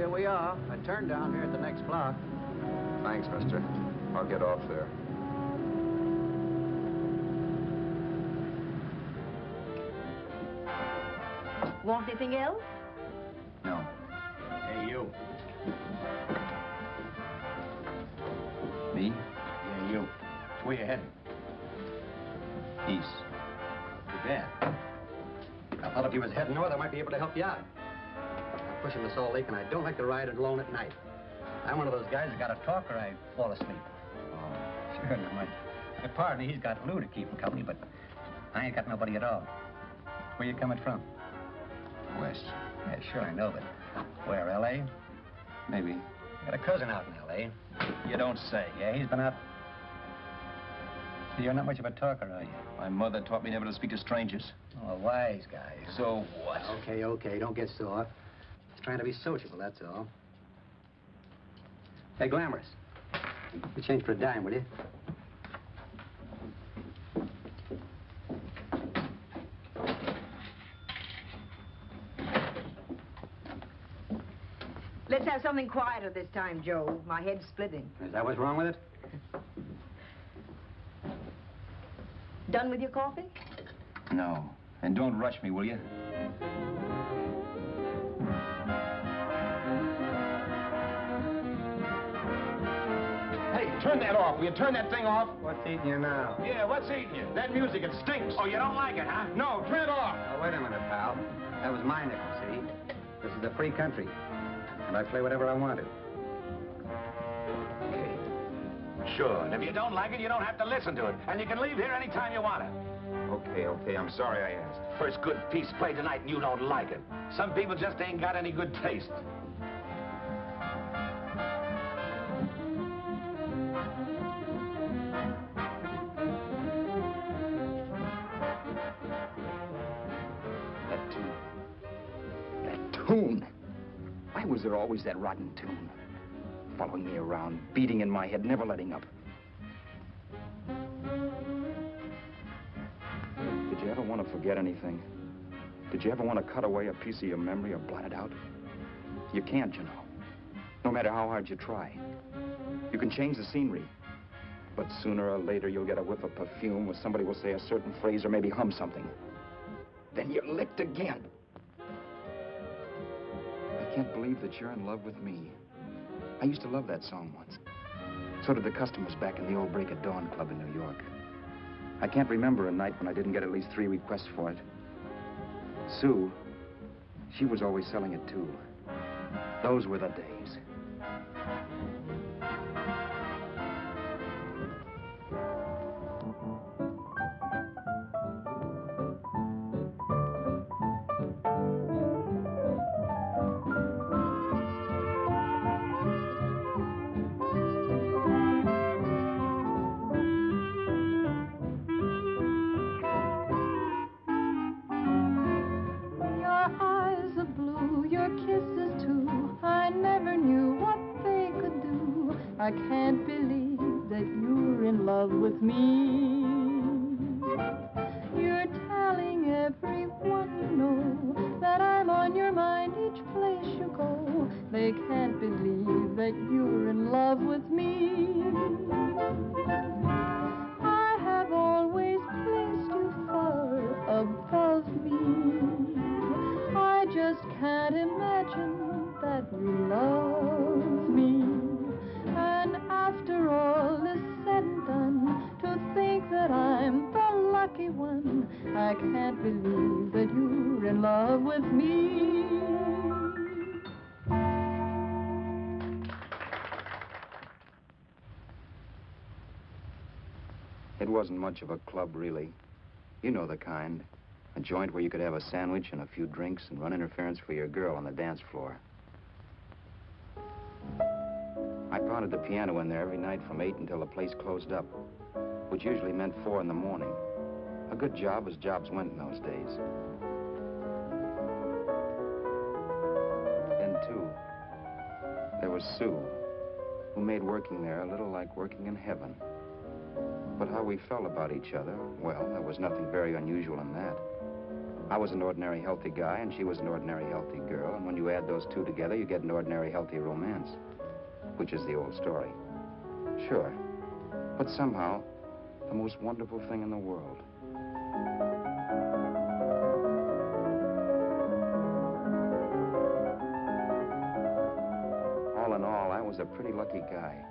here we are. I turned down here at the next block. Thanks, mister. I'll get off there. Want anything else? No. Hey, you. Me? Yeah, you. Where you heading? East. Too bad. I thought if you was heading north, I might be able to help you out. I'm pushing the Salt Lake, and I don't like to ride alone at night. I'm one of those guys that got to talk or I fall asleep. Oh. Sure, now, my partner, he's got Lou to keep him company, but I ain't got nobody at all. Where you coming from? West. Yeah, sure, I know, but where, L.A.? Maybe. Got a cousin out in L.A. You don't say. Yeah, he's been out. You're not much of a talker, are you? My mother taught me never to speak to strangers. Oh, a wise guy. So what? Okay, okay, don't get sore. Just trying to be sociable, that's all. Hey, Glamorous. You change for a dime, will you? Let's have something quieter this time, Joe. My head's splitting. Is that what's wrong with it? Done with your coffee? No. And don't rush me, will you? Hey, turn that off. Will you turn that thing off? What's eating you now? Yeah, what's eating you? That music, it stinks. Oh, you don't like it, huh? No, turn it off. Oh, wait a minute, pal. That was my nickel, see? This is a free country. And I play whatever I want to. Okay. Sure, and if you don't like it, you don't have to listen to it. And you can leave here anytime you want it. Okay. I'm sorry I asked. First good piece played tonight and you don't like it. Some people just ain't got any good taste. That tune. Why was there always that rotten tune? Following me around, beating in my head, never letting up. Did you ever want to forget anything? Did you ever want to cut away a piece of your memory or blot it out? You can't, you know. No matter how hard you try. You can change the scenery. But sooner or later, you'll get a whiff of perfume or somebody will say a certain phrase or maybe hum something. Then you're licked again. I can't believe that you're in love with me. I used to love that song once. So did the customers back in the old Break of Dawn Club in New York. I can't remember a night when I didn't get at least 3 requests for it. Sue, she was always selling it too. Those were the days. I can't believe that you're in love with me. You're telling everyone you know that I'm on your mind each place you go. They can't believe that you're in love with me. I have always placed you far above me. I just can't imagine that you love me. And after all is said and done, to think that I'm the lucky one, I can't believe that you're in love with me. It wasn't much of a club, really. You know the kind. A joint where you could have a sandwich and a few drinks and run interference for your girl on the dance floor. I pounded the piano in there every night from 8 until the place closed up, which usually meant 4 in the morning. A good job as jobs went in those days. Then, too, there was Sue, who made working there a little like working in heaven. But how we felt about each other, well, there was nothing very unusual in that. I was an ordinary healthy guy, and she was an ordinary healthy girl, and when you add those two together, you get an ordinary healthy romance, which is the old story. Sure. But somehow, the most wonderful thing in the world. All in all, I was a pretty lucky guy.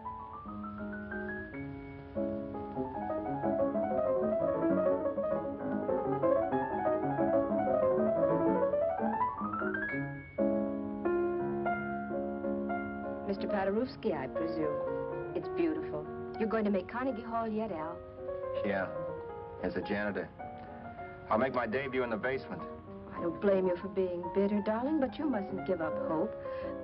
Mr. Paderewski, I presume. It's beautiful. You're going to make Carnegie Hall yet, Al? Yeah, as a janitor. I'll make my debut in the basement. I don't blame you for being bitter, darling, but you mustn't give up hope.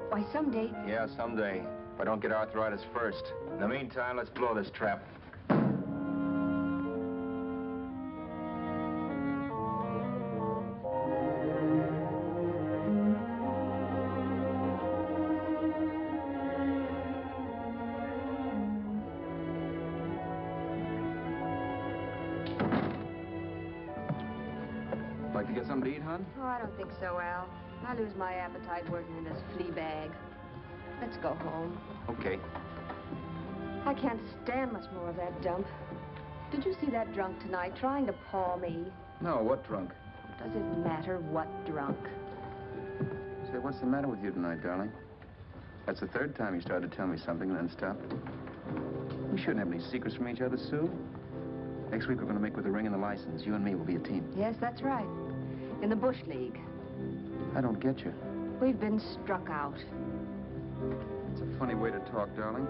Why, someday... Yeah, someday. If I don't get arthritis first. In the meantime, let's blow this trap. Like to get something to eat, hon? Oh, I don't think so, Al. I lose my appetite working in this flea bag. Let's go home. Okay. I can't stand much more of that dump. Did you see that drunk tonight trying to paw me? No, what drunk? Does it matter what drunk? Say, what's the matter with you tonight, darling? That's the third time you started to tell me something and then stopped. We shouldn't have any secrets from each other, Sue. Next week, we're going to make with the ring and the license. You and me will be a team. Yes, that's right. In the Bush League. I don't get you. We've been struck out. It's a funny way to talk, darling.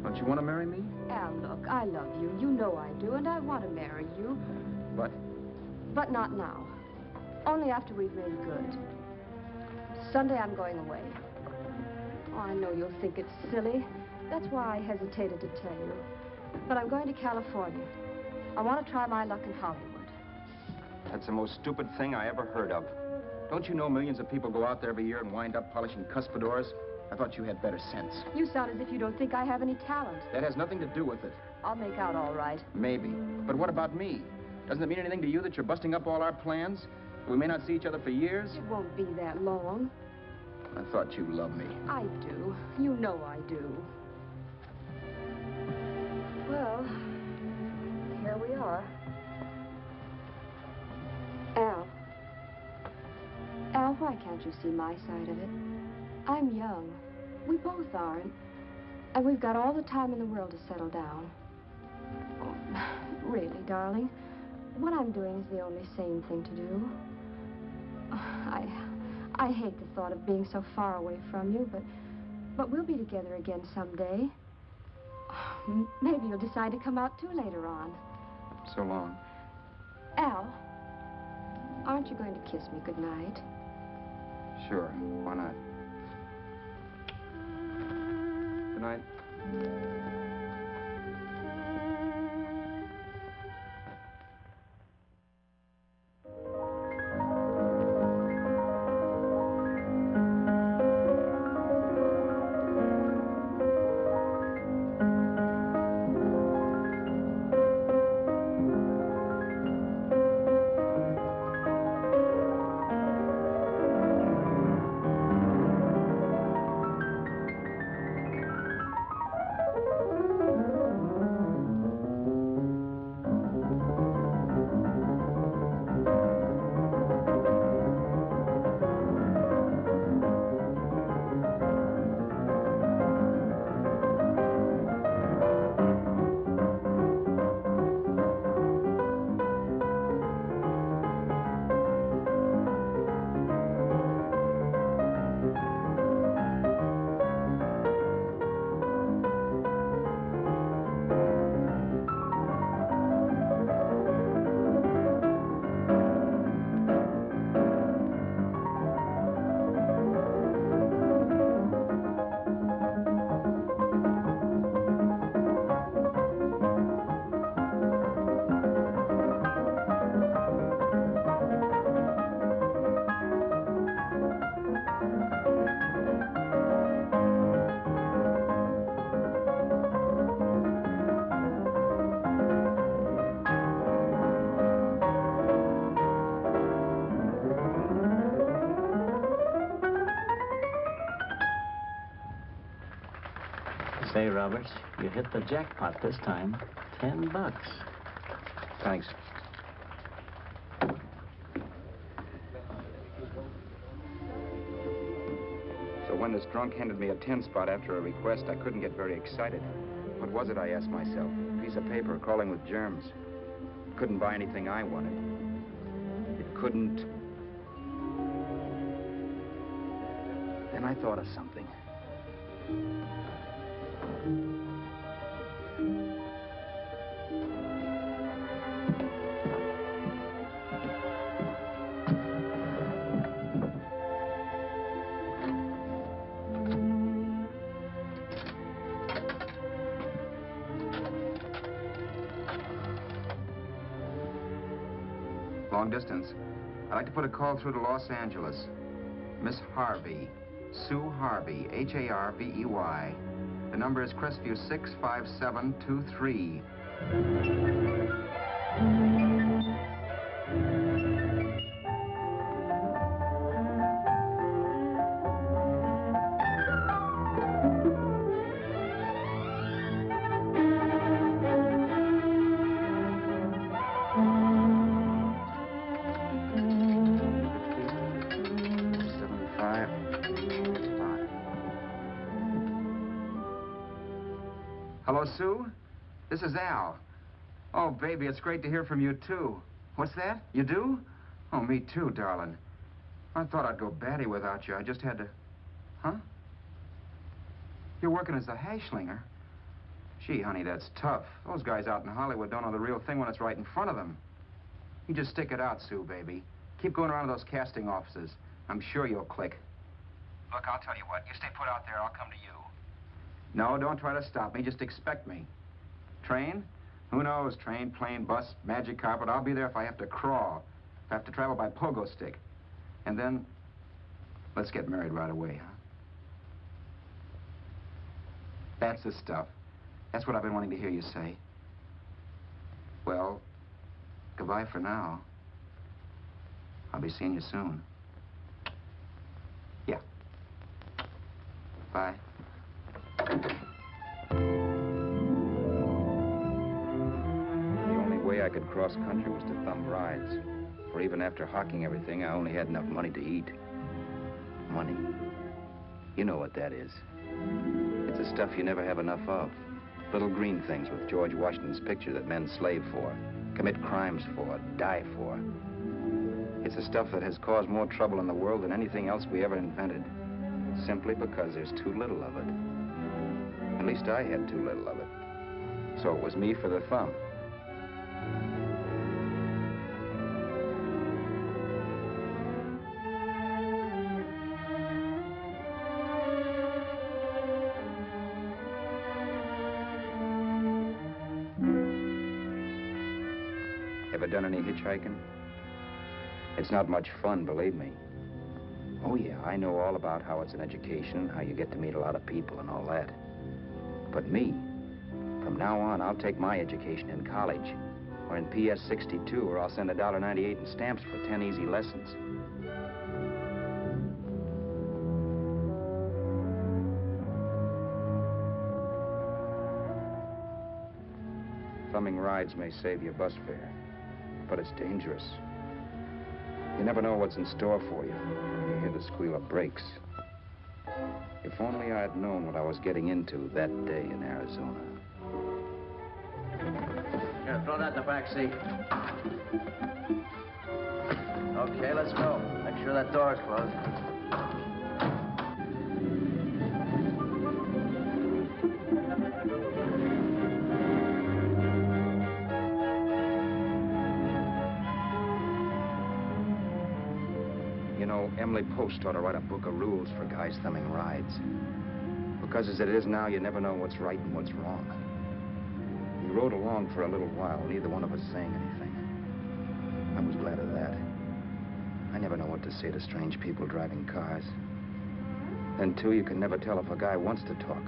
Don't you want to marry me? Al, look, I love you. You know I do, and I want to marry you. But? But not now. Only after we've made good. Sunday, I'm going away. Oh, I know you'll think it's silly. That's why I hesitated to tell you. But I'm going to California. I want to try my luck in Hollywood. That's the most stupid thing I ever heard of. Don't you know millions of people go out there every year and wind up polishing cuspidors? I thought you had better sense. You sound as if you don't think I have any talent. That has nothing to do with it. I'll make out all right. Maybe. But what about me? Doesn't it mean anything to you that you're busting up all our plans? We may not see each other for years? It won't be that long. I thought you loved me. I do. You know I do. Well, here we are. Al. Al, why can't you see my side of it? I'm young. We both are, and we've got all the time in the world to settle down. Oh, really, darling, what I'm doing is the only sane thing to do. I hate the thought of being so far away from you, but we'll be together again someday. Maybe you'll decide to come out too later on. So long. Al, aren't you going to kiss me goodnight? Sure, why not? Good night. Say, Roberts, you hit the jackpot this time. $10. Thanks. So when this drunk handed me a 10 spot after a request, I couldn't get very excited. What was it, I asked myself? A piece of paper crawling with germs. It couldn't buy anything I wanted. It couldn't... Then I thought of something. Long distance. I'd like to put a call through to Los Angeles. Miss Harvey. Sue Harvey, Harvey. The number is Crestview 65723. Hello, Sue? This is Al. Oh, baby, it's great to hear from you, too. What's that? You do? Oh, me too, darling. I thought I'd go batty without you. I just had to... Huh? You're working as a hashlinger? Gee, honey, that's tough. Those guys out in Hollywood don't know the real thing when it's right in front of them. You just stick it out, Sue, baby. Keep going around to those casting offices. I'm sure you'll click. Look, I'll tell you what. You stay put out there, I'll come to you. No, don't try to stop me. Just expect me. Train? Who knows? Train, plane, bus, magic carpet. I'll be there if I have to crawl. If I have to travel by pogo stick. And then, let's get married right away, huh? That's the stuff. That's what I've been wanting to hear you say. Well, goodbye for now. I'll be seeing you soon. Yeah. Bye. The only way I could cross country was to thumb rides. For even after hawking everything, I only had enough money to eat. Money. You know what that is. It's the stuff you never have enough of. Little green things with George Washington's picture that men slave for, commit crimes for, die for. It's the stuff that has caused more trouble in the world than anything else we ever invented. Simply because there's too little of it. At least I had too little of it. So it was me for the thumb. Ever done any hitchhiking? It's not much fun, believe me. Oh, yeah, I know all about how it's an education, how you get to meet a lot of people and all that. But me, from now on, I'll take my education in college, or in PS 62, or I'll send $1.98 in stamps for 10 easy lessons. Thumbing rides may save you bus fare, but it's dangerous. You never know what's in store for you when you hear the squeal of brakes. If only I had known what I was getting into that day in Arizona. Here, throw that in the back seat. Okay, let's go. Make sure that door's closed. You know, Emily Post ought to write a book of rules for guys thumbing rides. Because as it is now, you never know what's right and what's wrong. We rode along for a little while, neither one of us saying anything. I was glad of that. I never know what to say to strange people driving cars. Then, too, you can never tell if a guy wants to talk.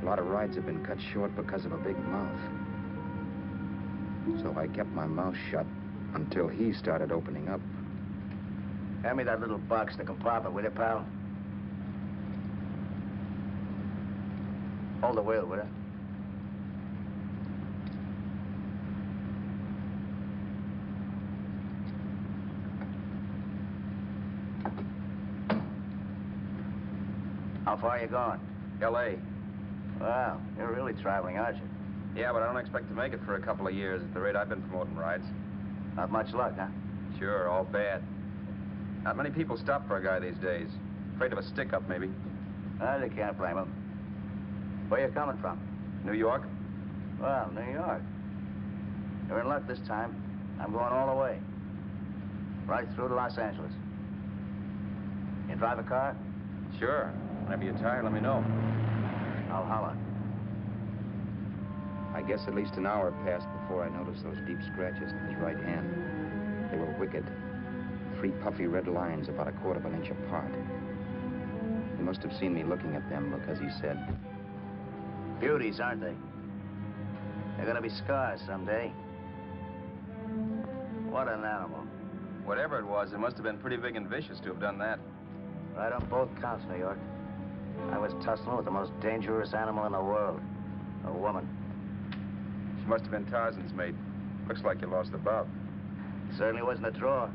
A lot of rides have been cut short because of a big mouth. So I kept my mouth shut until he started opening up. Hand me that little box, the compartment, will you, pal? Hold the wheel, will you? How far are you going? L.A. Wow, you're really traveling, aren't you? Yeah, but I don't expect to make it for a couple of years at the rate I've been promoting rides. Not much luck, huh? Sure, all bad. Not many people stop for a guy these days. Afraid of a stick-up, maybe. Well, you can't blame them. Where you coming from? New York? Well, New York. You're in luck this time. I'm going all the way. Right through to Los Angeles. You drive a car? Sure. Whenever you're tired, let me know. I'll holler. I guess at least an hour passed before I noticed those deep scratches in his right hand. They were wicked. 3 puffy red lines about a quarter of an inch apart. He must have seen me looking at them because he said, Beauties, aren't they? They're gonna be scars someday. What an animal. Whatever it was, it must have been pretty big and vicious to have done that. Right on both counts, New York. I was tussling with the most dangerous animal in the world. A woman. She must have been Tarzan's mate. Looks like you lost the bout. Certainly wasn't a draw.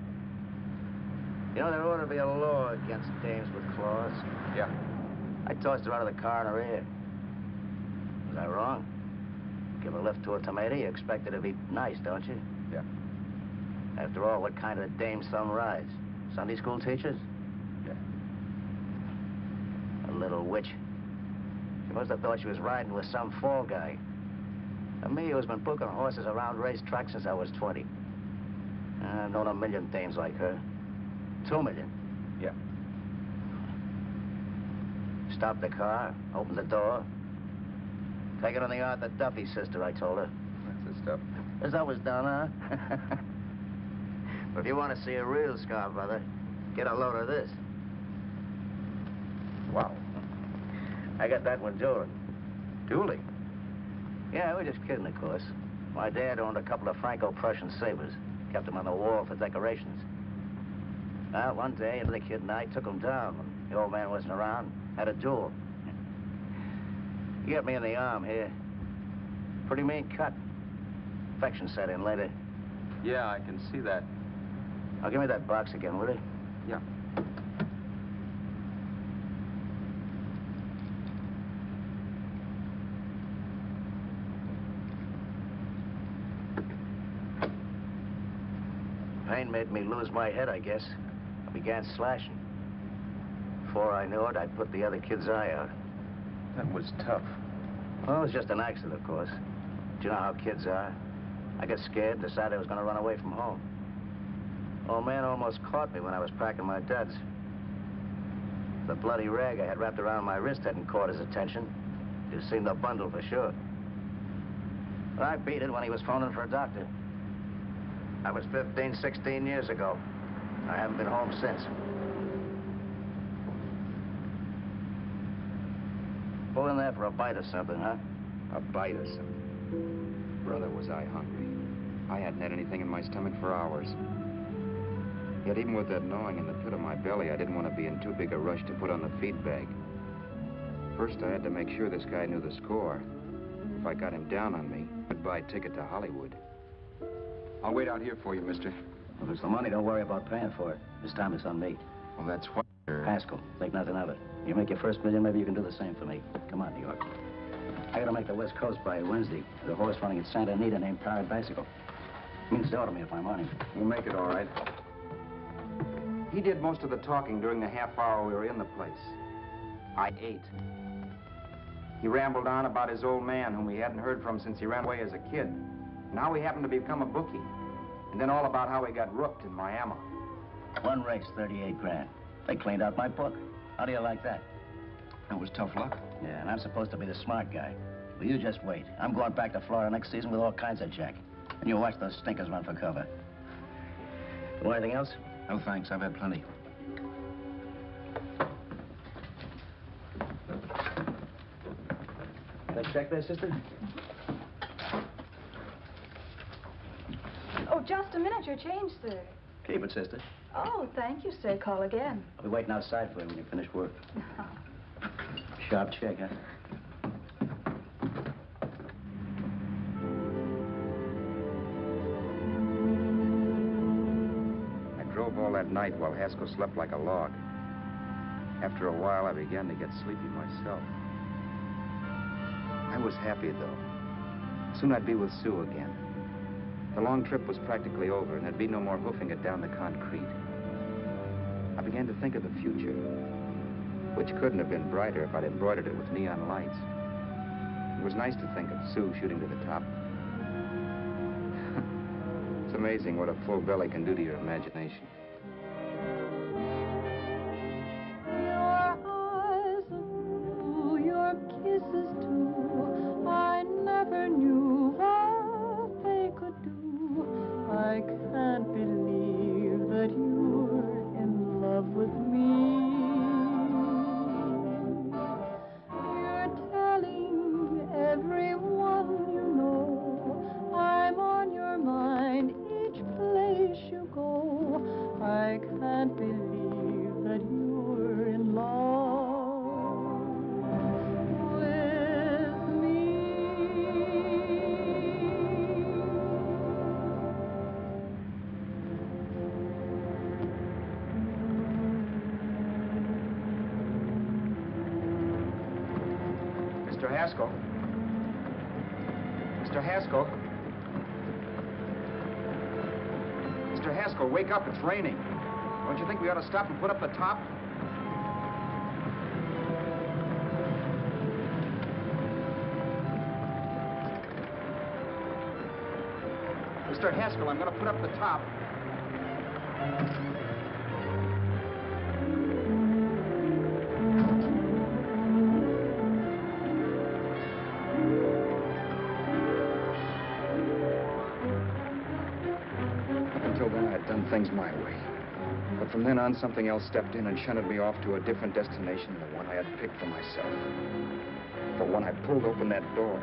You know, there ought to be a law against dames with claws. Yeah. I tossed her out of the car in her ear. Was I wrong? Give a lift to a tomato, you expect her to be nice, don't you? Yeah. After all, what kind of dame some rides? Sunday school teachers? Yeah. A little witch. She must have thought she was riding with some fall guy. And me, who's been booking horses around racetracks since I was 20. I've known a million dames like her. 2 million. Yeah. Stopped the car, opened the door. Take it on the Arthur Duffy sister, I told her. That's the stuff. As I was done, huh? But if you want to see a real scar, brother, get a load of this. Wow. I got that one dueling. Dueling? Yeah, we're just kidding, of course. My dad owned a couple of Franco-Prussian sabers. Kept them on the wall for decorations. Well, one day, the kid and I took them down when the old man wasn't around. Had a duel. He got me in the arm here. Pretty mean cut. Infection set in later. Yeah, I can see that. Now, give me that box again, will you? Yeah. Pain made me lose my head, I guess. I began slashing. Before I knew it, I'd put the other kid's eye out. That was tough. Well, it was just an accident, of course. But you know how kids are. I got scared, decided I was going to run away from home. Old man almost caught me when I was packing my duds. The bloody rag I had wrapped around my wrist hadn't caught his attention. You've seen the bundle for sure. But I beat it when he was phoning for a doctor. That was 15, 16 years ago. I haven't been home since. Pull in there for a bite or something, huh? a bite or something. Brother, was I hungry. I hadn't had anything in my stomach for hours. Yet even with that gnawing in the pit of my belly, I didn't want to be in too big a rush to put on the feed bag. First, I had to make sure this guy knew the score. If I got him down on me, goodbye ticket to Hollywood. I'll wait out here for you, mister. If it's the money, don't worry about paying for it. This time it's on me. Well, that's what... Haskell, think nothing of it. You make your first million, maybe you can do the same for me. Come on, New York. I gotta make the West Coast by Wednesday. There's a horse running at Santa Anita named Pirate Bicycle. Means to order me if I'm on him. We'll make it all right. He did most of the talking during the half hour we were in the place. I ate. He rambled on about his old man, whom he hadn't heard from since he ran away as a kid. Now he happened to become a bookie. And then all about how he got rooked in Miami. One race, 38 grand. They cleaned out my book. How do you like that? That was tough luck. Yeah, and I'm supposed to be the smart guy. Well, you just wait. I'm going back to Florida next season with all kinds of jack. And you watch those stinkers run for cover. Want anything else? No, thanks. I've had plenty. That check there, sister? Oh, just a minute. Your change, sir. Keep it, sister. Oh, thank you, sir. Call again. I'll be waiting outside for you when you finish work. Sharp check, huh? that night while Haskell slept like a log. After a while, I began to get sleepy myself. I was happy, though. Soon I'd be with Sue again. The long trip was practically over, and there'd be no more hoofing it down the concrete. I began to think of the future, which couldn't have been brighter if I'd embroidered it with neon lights. It was nice to think of Sue shooting to the top. It's amazing what a full belly can do to your imagination. Your eyes blue, your kisses too, I never knew what they could do. I can't believe that you're in love with me. You're telling everyone you know I'm on your mind each place you go. I can't believe that you're in love with me. Mr. Haskell? Mr. Haskell? Mr. Haskell, wake up. It's raining. Don't you think we ought to stop and put up the top? Mr. Haskell, I'm going to put up the top. Things my way. But from then on, something else stepped in and shunted me off to a different destination than the one I had picked for myself. For when I pulled open that door...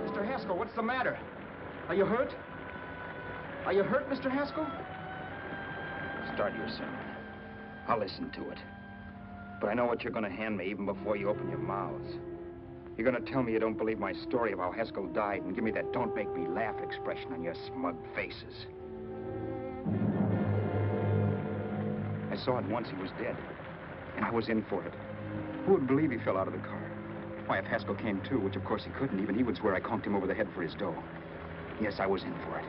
Mr. Haskell, what's the matter? Are you hurt? Are you hurt, Mr. Haskell? Start your sermon. I'll listen to it. But I know what you're going to hand me even before you open your mouths. You're going to tell me you don't believe my story of how Haskell died and give me that don't make me laugh expression on your smug faces. I saw at once he was dead, and I was in for it. Who would believe he fell out of the car? Why, if Haskell came too, which of course he couldn't, even he would swear I conked him over the head for his dough. Yes, I was in for it.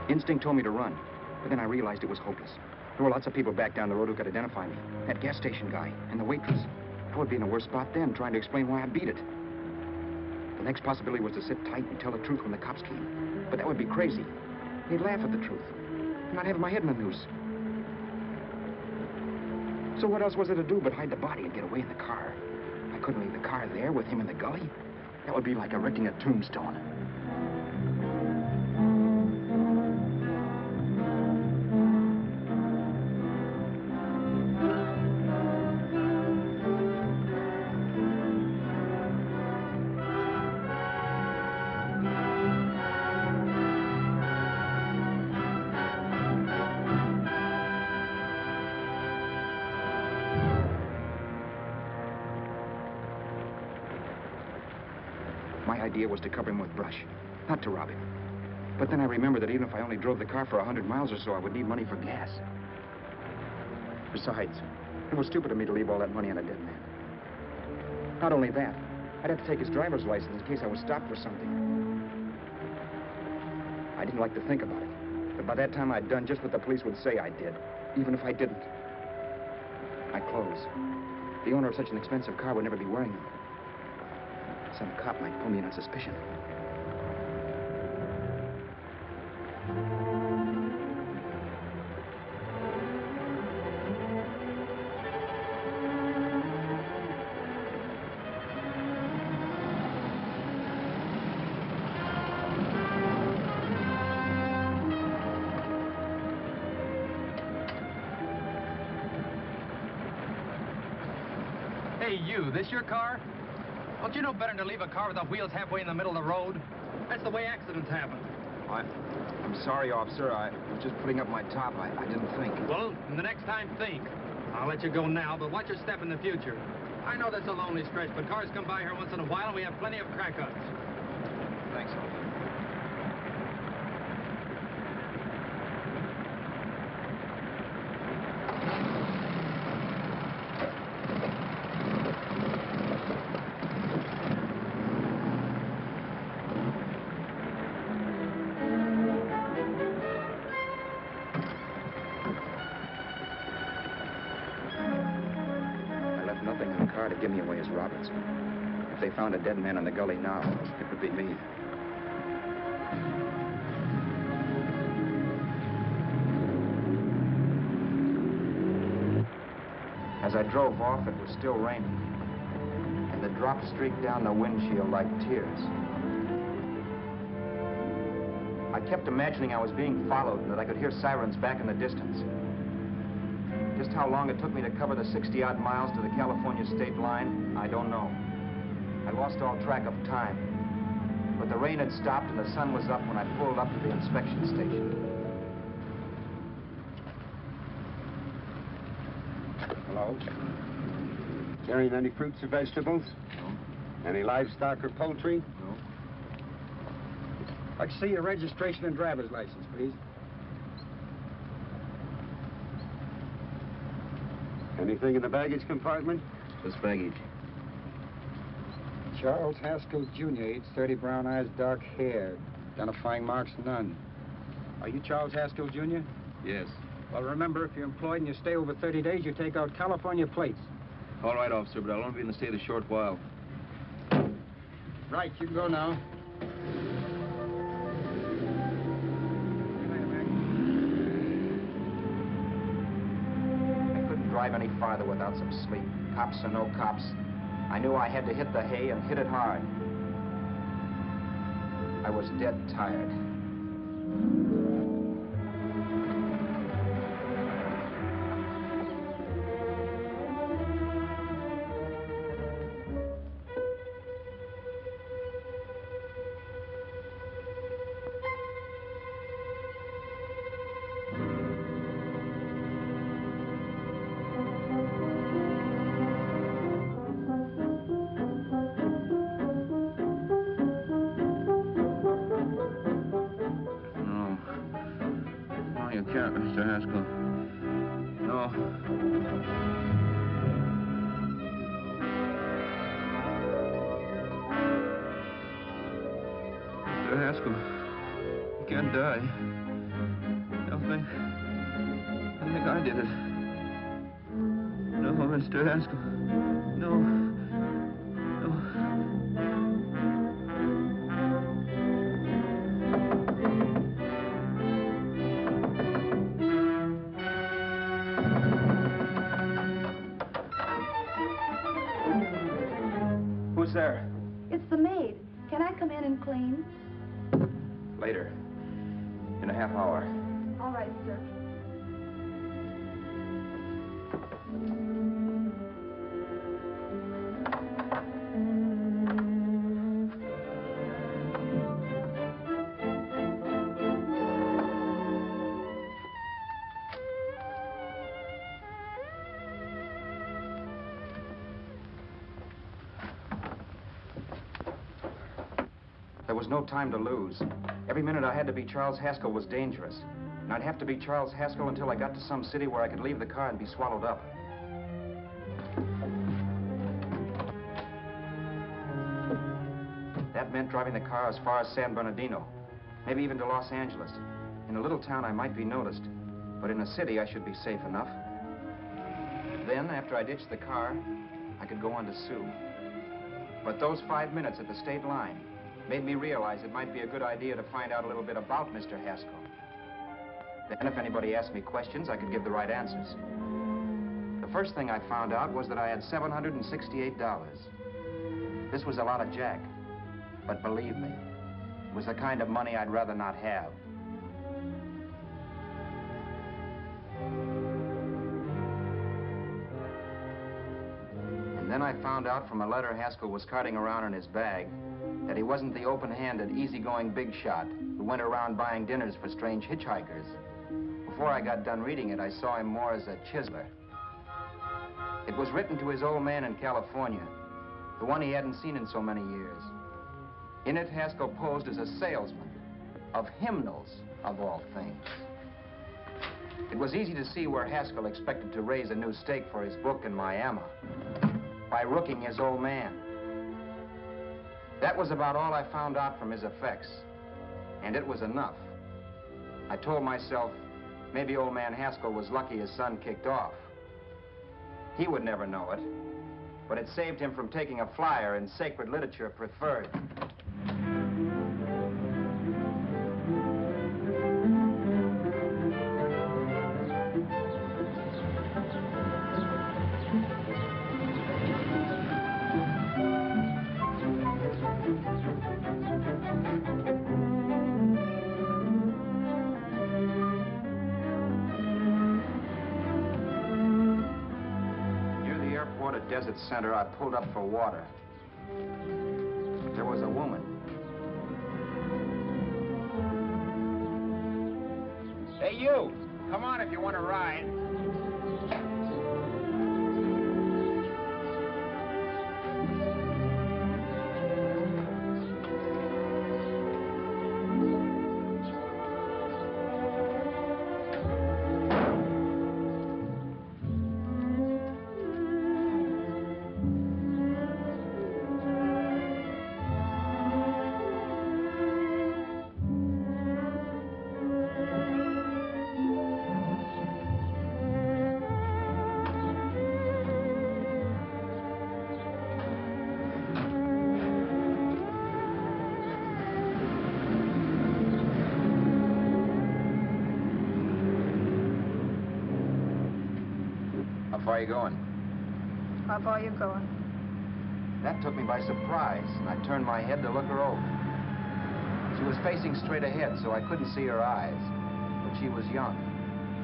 Instinct told me to run, but then I realized it was hopeless. There were lots of people back down the road who could identify me. That gas station guy and the waitress. I would be in a worse spot then, trying to explain why I beat it. The next possibility was to sit tight and tell the truth when the cops came. But that would be crazy. They'd laugh at the truth. And I'd have my head in the noose. So what else was there to do but hide the body and get away in the car? I couldn't leave the car there with him in the gully. That would be like erecting a tombstone. My idea was to cover him with brush, not to rob him. But then I remembered that even if I only drove the car for 100 miles or so, I would need money for gas. Besides, it was stupid of me to leave all that money on a dead man. Not only that, I'd have to take his driver's license in case I was stopped for something. I didn't like to think about it, but by that time I'd done just what the police would say I did, even if I didn't. My clothes. The owner of such an expensive car would never be wearing them. Some cop might pull me in on suspicion. Hey, you, this your car? Don't you know better than to leave a car with the wheels halfway in the middle of the road? That's the way accidents happen. I'm sorry, officer. I was just putting up my top. I didn't think. Well, the next time, think. I'll let you go now, but watch your step in the future. I know that's a lonely stretch, but cars come by here once in a while, and we have plenty of crack-ups. Thanks, officer. could give me away as Roberts. If they found a dead man in the gully now, it would be me. As I drove off, it was still raining, and the drops streaked down the windshield like tears. I kept imagining I was being followed and that I could hear sirens back in the distance. Just how long it took me to cover the 60-odd miles to the California state line, I don't know. I lost all track of time. But the rain had stopped and the sun was up when I pulled up to the inspection station. Hello? Carrying any fruits or vegetables? No. Any livestock or poultry? No. I'd like to see your registration and driver's license, please. Anything in the baggage compartment? Just baggage. Charles Haskell, Jr., age 30, brown eyes, dark hair. Identifying marks, none. Are you Charles Haskell, Jr.? Yes. Well, remember, if you're employed and you stay over 30 days, you take out California plates. All right, officer, but I'll only be in the state a short while. Right, you can go now. I couldn't drive any farther without some sleep. Cops or no cops, I knew I had to hit the hay and hit it hard. I was dead tired. Mr. Haskell. No. Mr. Haskell, you can't die. I think I did it. No, Mr. Haskell. No. No. Who's there? It's the maid. Can I come in and clean? Later. In a half hour. All right, sir. There was no time to lose. Every minute I had to be Charles Haskell was dangerous. And I'd have to be Charles Haskell until I got to some city where I could leave the car and be swallowed up. That meant driving the car as far as San Bernardino, maybe even to Los Angeles. In a little town, I might be noticed, but in a city, I should be safe enough. Then, after I ditched the car, I could go on to sue. But those 5 minutes at the state line made me realize it might be a good idea to find out a little bit about Mr. Haskell. Then if anybody asked me questions, I could give the right answers. The first thing I found out was that I had $768. This was a lot of jack, but believe me, it was the kind of money I'd rather not have. And then I found out from a letter Haskell was carting around in his bag that he wasn't the open-handed, easygoing big shot who went around buying dinners for strange hitchhikers. Before I got done reading it, I saw him more as a chiseler. It was written to his old man in California, the one he hadn't seen in so many years. In it, Haskell posed as a salesman of hymnals, of all things. It was easy to see where Haskell expected to raise a new stake for his book in Miami by rooking his old man. That was about all I found out from his effects, and it was enough. I told myself, maybe old man Haskell was lucky his son kicked off. He would never know it, but it saved him from taking a flyer in sacred literature preferred. Desert Center, I pulled up for water. There was a woman. Hey, you! Come on if you want to ride. How far are you going? How far are you going? That took me by surprise, and I turned my head to look her over. She was facing straight ahead, so I couldn't see her eyes. But she was young,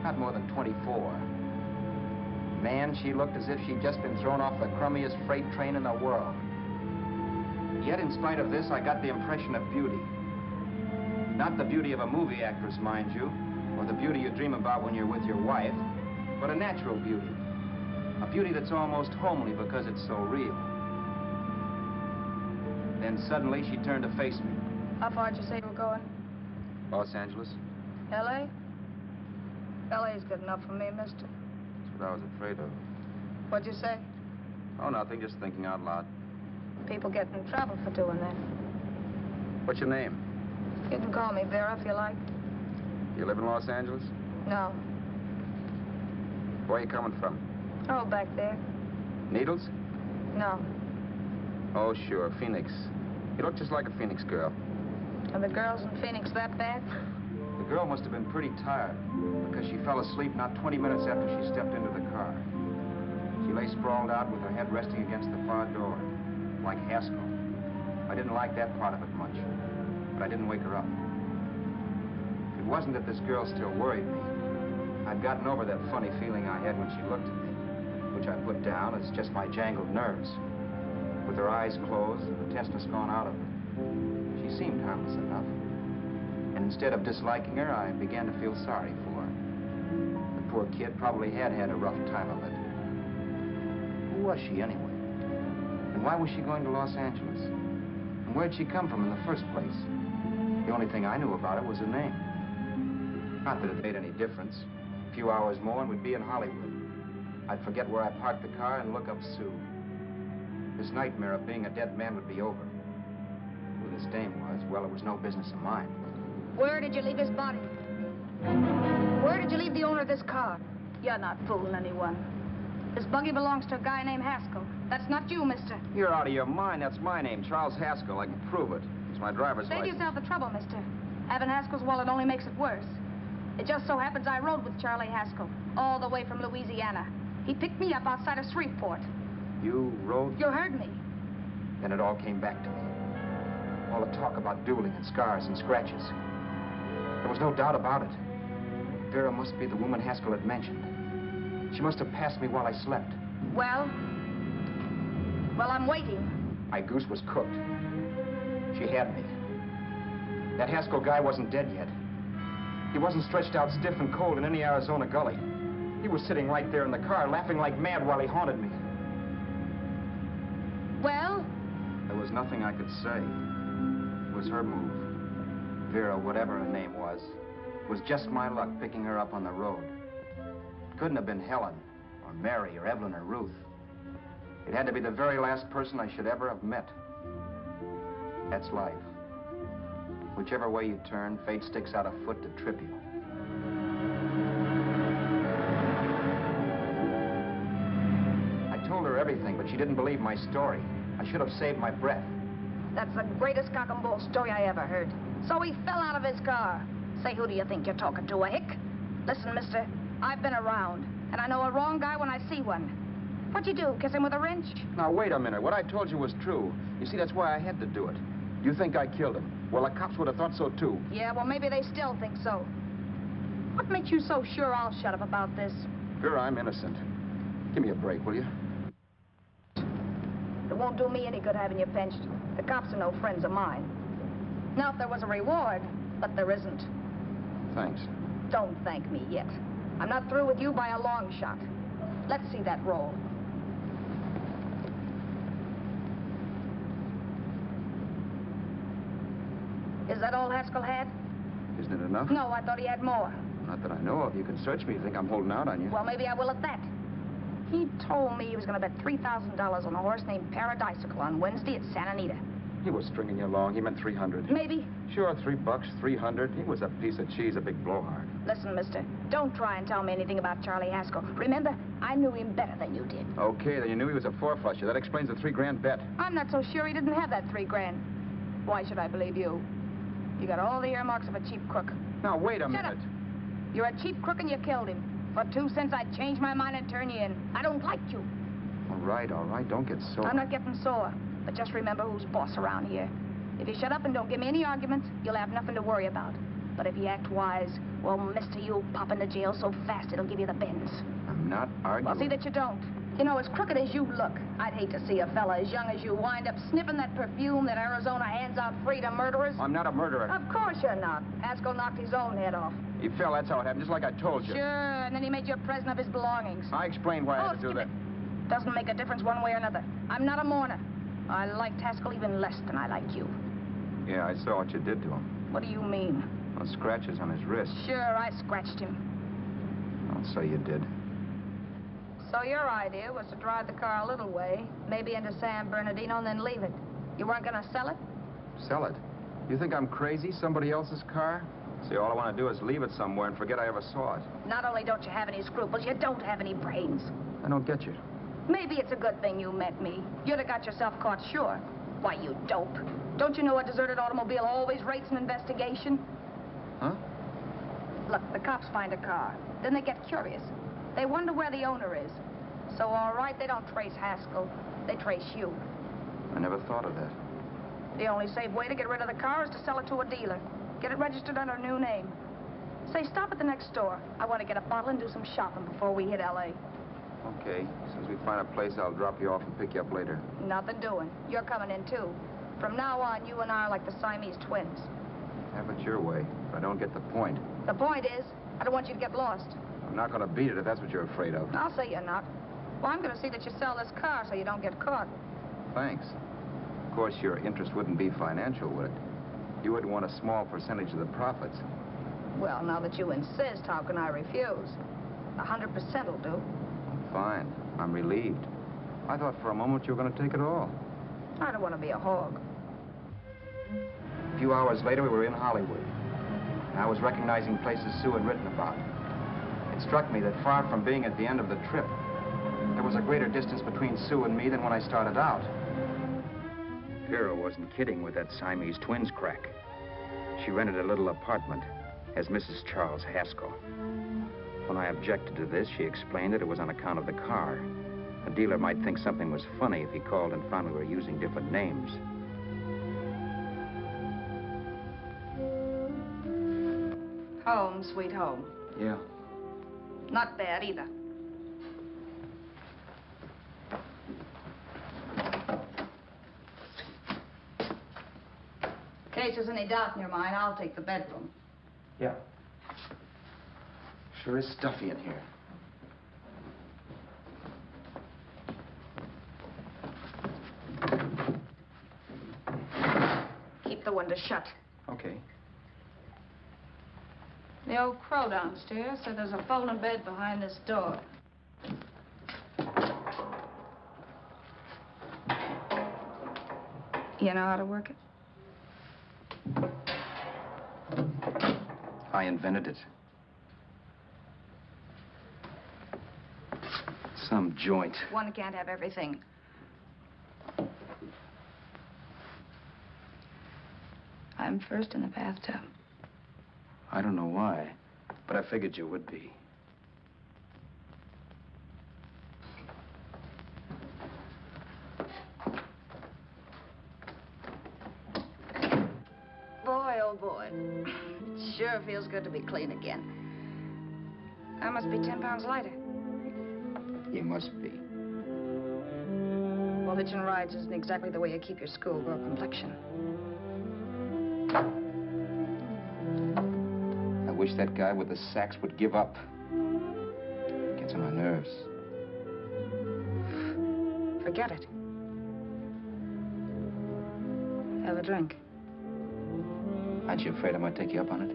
not more than 24. Man, she looked as if she'd just been thrown off the crummiest freight train in the world. Yet, in spite of this, I got the impression of beauty. Not the beauty of a movie actress, mind you, or the beauty you dream about when you're with your wife, but a natural beauty. A beauty that's almost homely because it's so real. Then suddenly she turned to face me. How far did you say you were going? Los Angeles? L.A.? L.A.'s good enough for me, mister. That's what I was afraid of. What'd you say? Oh, nothing, just thinking out loud. People get in trouble for doing that. What's your name? You can call me Vera if you like. You live in Los Angeles? No. Where are you coming from? Oh, back there. Needles? No. Oh, sure, Phoenix. You look just like a Phoenix girl. Are the girls in Phoenix that bad? The girl must have been pretty tired because she fell asleep not 20 minutes after she stepped into the car. She lay sprawled out with her head resting against the far door, like Haskell. I didn't like that part of it much, but I didn't wake her up. It wasn't that this girl still worried me. I'd gotten over that funny feeling I had when she looked at me, which I put down as just my jangled nerves. With her eyes closed and the tenseness gone out of her, she seemed harmless enough. And instead of disliking her, I began to feel sorry for her. The poor kid probably had had a rough time of it. Who was she anyway? And why was she going to Los Angeles? And where'd she come from in the first place? The only thing I knew about her was her name. Not that it made any difference. A few hours more and we'd be in Hollywood. I'd forget where I parked the car and look up Sue. This nightmare of being a dead man would be over. Who this dame was, well, it was no business of mine. Where did you leave his body? Where did you leave the owner of this car? You're not fooling anyone. This buggy belongs to a guy named Haskell. That's not you, mister. You're out of your mind. That's my name, Charles Haskell. I can prove it. It's my driver's Save license. yourself the trouble, mister. Having Haskell's wallet only makes it worse. It just so happens I rode with Charlie Haskell, all the way from Louisiana. He picked me up outside of Shreveport. You rode? You heard me. Then it all came back to me. All the talk about dueling and scars and scratches. There was no doubt about it. Vera must be the woman Haskell had mentioned. She must have passed me while I slept. Well, I'm waiting. My goose was cooked. She had me. That Haskell guy wasn't dead yet. He wasn't stretched out stiff and cold in any Arizona gully. He was sitting right there in the car, laughing like mad while he haunted me. Well? There was nothing I could say. It was her move. Vera, whatever her name was, it was just my luck picking her up on the road. It couldn't have been Helen, or Mary, or Evelyn, or Ruth. It had to be the very last person I should ever have met. That's life. Whichever way you turn, fate sticks out a foot to trip you. I told her everything everything, but she didn't believe my story. I should have saved my breath. That's the greatest cock and bull story I ever heard. So he fell out of his car. Say, who do you think you're talking to, a hick? Listen, mister, I've been around, and I know a wrong guy when I see one. What'd you do, kiss him with a wrench? Now, wait a minute. What I told you was true. You see, that's why I had to do it. You think I killed him? Well, the cops would have thought so, too. Yeah, well, maybe they still think so. What makes you so sure I'll shut up about this? Vera, I'm innocent. Give me a break, will you? It won't do me any good having you pinched. The cops are no friends of mine. Now, if there was a reward, but there isn't. Thanks. Don't thank me yet. I'm not through with you by a long shot. Let's see that roll. Is that all Haskell had? Isn't it enough? No, I thought he had more. Not that I know of. You can search me if you think I'm holding out on you. Well, maybe I will at that. He told me he was going to bet $3,000 on a horse named Paradisical on Wednesday at Santa Anita. He was stringing you along. He meant 300. Maybe. Sure, $3, 300. He was a piece of cheese, a big blowhard. Listen, mister, don't try and tell me anything about Charlie Haskell. Remember, I knew him better than you did. Okay, then you knew he was a four-flusher. That explains the $3 bet. I'm not so sure he didn't have that $3,000. Why should I believe you? You got all the earmarks of a cheap crook. Now, wait a Shut minute. up. You're a cheap crook and you killed him. For 2 cents, I'd change my mind and turn you in. I don't like you. All right. Don't get sore. I'm not getting sore, but just remember who's boss around here. If you shut up and don't give me any arguments, you'll have nothing to worry about. But if you act wise, well, mister, you'll pop into jail so fast it'll give you the bends. I'm not arguing. Well, see that you don't. You know, as crooked as you look, I'd hate to see a fella as young as you wind up sniffing that perfume that Arizona hands out free to murderers. I'm not a murderer. Of course you're not. Haskell knocked his own head off. He fell, that's how it happened, just like I told you. Sure, and then he made you a present of his belongings. I explained why I had to do that. Doesn't make a difference one way or another. I'm not a mourner. I liked Haskell even less than I like you. Yeah, I saw what you did to him. What do you mean? Those scratches on his wrist. Sure, I scratched him. I'll say you did. So your idea was to drive the car a little way, maybe into San Bernardino, and then leave it. You weren't going to sell it? Sell it? You think I'm crazy? Somebody else's car? See, all I want to do is leave it somewhere and forget I ever saw it. Not only don't you have any scruples, you don't have any brains. I don't get you. Maybe it's a good thing you met me. You'd have got yourself caught, sure. Why, you dope. Don't you know a deserted automobile always rates an investigation? Huh? Look, the cops find a car. Then they get curious. They wonder where the owner is. So, all right, they don't trace Haskell. They trace you. I never thought of that. The only safe way to get rid of the car is to sell it to a dealer. Get it registered under a new name. Say, stop at the next store. I want to get a bottle and do some shopping before we hit L.A. Okay. As soon as we find a place, I'll drop you off and pick you up later. Nothing doing. You're coming in, too. From now on, you and I are like the Siamese twins. Have it your way, but I don't get the point. The point is, I don't want you to get lost. I'm not going to beat it if that's what you're afraid of. I'll say you're not. Well, I'm going to see that you sell this car so you don't get caught. Thanks. Of course, your interest wouldn't be financial, would it? You would want a small percentage of the profits. Well, now that you insist, how can I refuse? 100% will do. Fine. I'm relieved. I thought for a moment you were going to take it all. I don't want to be a hog. A few hours later, we were in Hollywood. And I was recognizing places Sue had written about. It struck me that far from being at the end of the trip, there was a greater distance between Sue and me than when I started out. Vera wasn't kidding with that Siamese twins crack. She rented a little apartment as Mrs. Charles Haskell. When I objected to this, she explained that it was on account of the car. A dealer might think something was funny if he called and found we were using different names. Home, sweet home. Yeah. Not bad, either. In case there's any doubt in your mind, I'll take the bedroom. Yeah. Sure is stuffy in here. Keep the window shut. Okay. The old crow downstairs said there's a folding bed behind this door. You know how to work it? I invented it. Some joint. One can't have everything. I'm first in the bathtub. I don't know why, but I figured you would be. Boy, oh boy. It sure feels good to be clean again. I must be 10 pounds lighter. You must be. Well, hitching rides isn't exactly the way you keep your schoolgirl complexion. I wish that guy with the sacks would give up. Gets on my nerves. Forget it. Have a drink. Aren't you afraid I might take you up on it?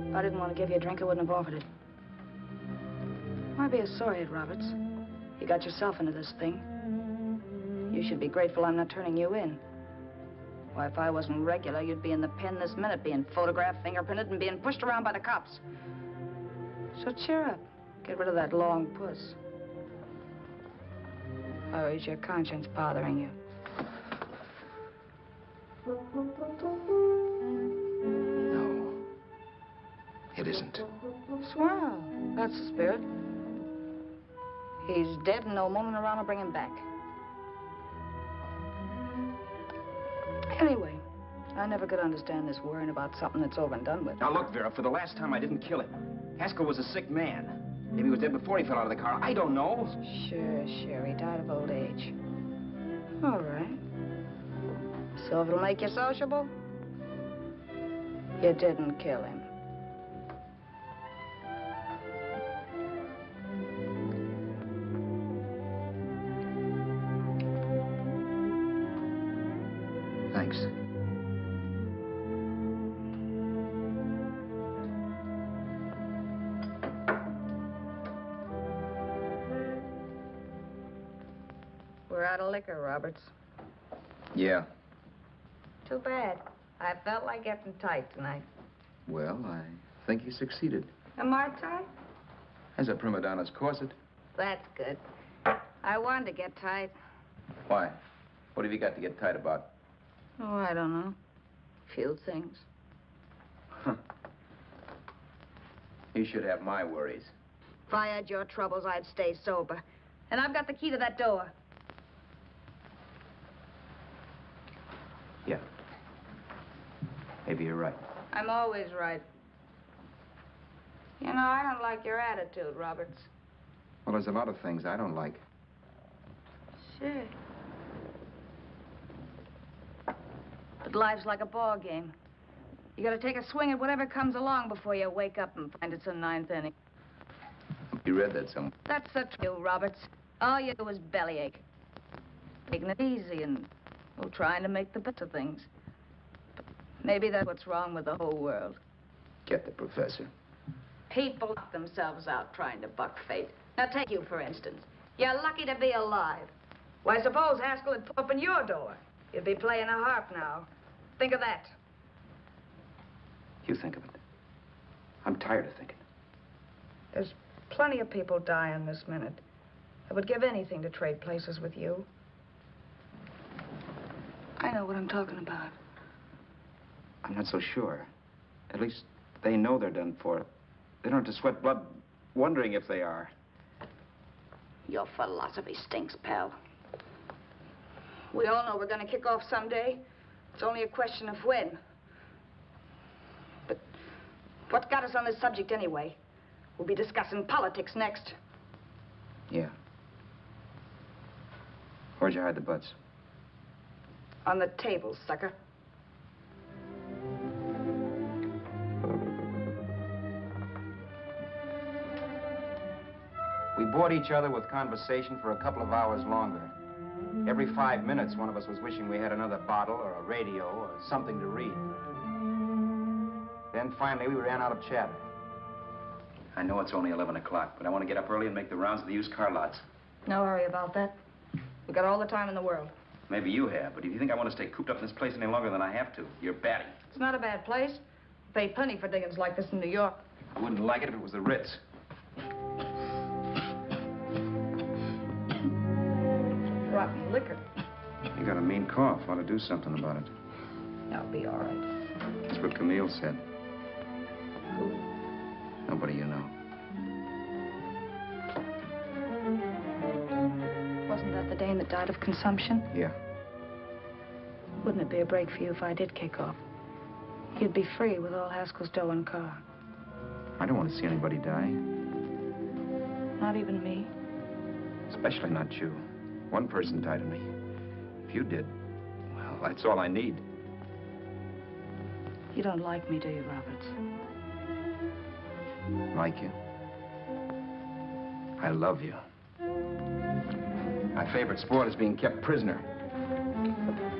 If I didn't want to give you a drink, I wouldn't have offered it. Why be a sorehead, Roberts? You got yourself into this thing. You should be grateful I'm not turning you in. Why, if I wasn't regular, you'd be in the pen this minute, being photographed, fingerprinted, and being pushed around by the cops. So cheer up. Get rid of that long puss. Or is your conscience bothering you? No. It isn't. Swell. That's the spirit. He's dead and no moaning around will bring him back. Anyway, I never could understand this worrying about something that's over and done with. Now look, Vera, for the last time I didn't kill him. Haskell was a sick man. Maybe he was dead before he fell out of the car. I don't know. Sure. He died of old age. All right. So if it'll make you sociable, you didn't kill him. Thanks. We're out of liquor, Roberts. Yeah. Too bad. I felt like getting tight tonight. Well, I think you succeeded. Am I tight? As a prima donna's corset. That's good. I wanted to get tight. Why? What have you got to get tight about? Oh, I don't know. Few things. Huh. You should have my worries. If I had your troubles, I'd stay sober. And I've got the key to that door. Yeah. Maybe you're right. I'm always right. You know, I don't like your attitude, Roberts. Well, there's a lot of things I don't like. Sure. But life's like a ball game. You gotta take a swing at whatever comes along before you wake up and find it's a ninth inning. You read that somewhere. That's the truth, Roberts. All you do is bellyache. Taking it easy and, well, trying to make the best of things. But maybe that's what's wrong with the whole world. Get the professor. People knock themselves out trying to buck fate. Now, take you, for instance. You're lucky to be alive. Why, suppose Haskell had put open your door. You'd be playing a harp now. Think of that. You think of it. I'm tired of thinking. There's plenty of people dying this minute. I would give anything to trade places with you. I know what I'm talking about. I'm not so sure. At least they know they're done for. They don't have to sweat blood wondering if they are. Your philosophy stinks, pal. We all know we're going to kick off someday. It's only a question of when. But what got us on this subject anyway? We'll be discussing politics next. Yeah. Where'd you hide the butts? On the table, sucker. We bored each other with conversation for a couple of hours longer. Every 5 minutes, one of us was wishing we had another bottle or a radio or something to read. Then finally, we ran out of chatter. I know it's only 11 o'clock, but I want to get up early and make the rounds of the used car lots. No hurry about that. We got all the time in the world. Maybe you have, but if you think I want to stay cooped up in this place any longer than I have to, you're batty. It's not a bad place. Pay plenty for diggings like this in New York. I wouldn't like it if it was the Ritz. rotten liquor. You got a mean cough. Ought to do something about it. I'll be all right. That's what Camille said. Who? Nobody you know. Wasn't that the dame that died of consumption? Yeah. Wouldn't it be a break for you if I did kick off? You'd be free with all Haskell's dough and car. I don't want to see anybody die. Not even me. Especially not you. One person died of me. If you did, well, that's all I need. You don't like me, do you, Roberts? Like you? I love you. My favorite sport is being kept prisoner.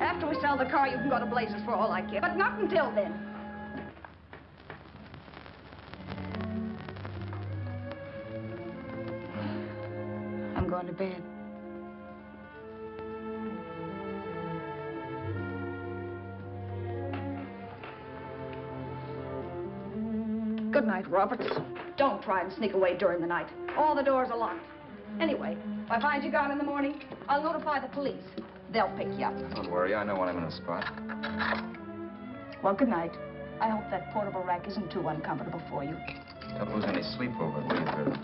After we sell the car, you can go to blazes for all I care. But not until then. I'm going to bed. Good night, Roberts. Don't try and sneak away during the night. All the doors are locked. Anyway, if I find you gone in the morning, I'll notify the police. They'll pick you up. Don't worry, I know when I'm in a spot. Well, good night. I hope that portable rack isn't too uncomfortable for you. Don't lose any sleep over it, will you, Vera?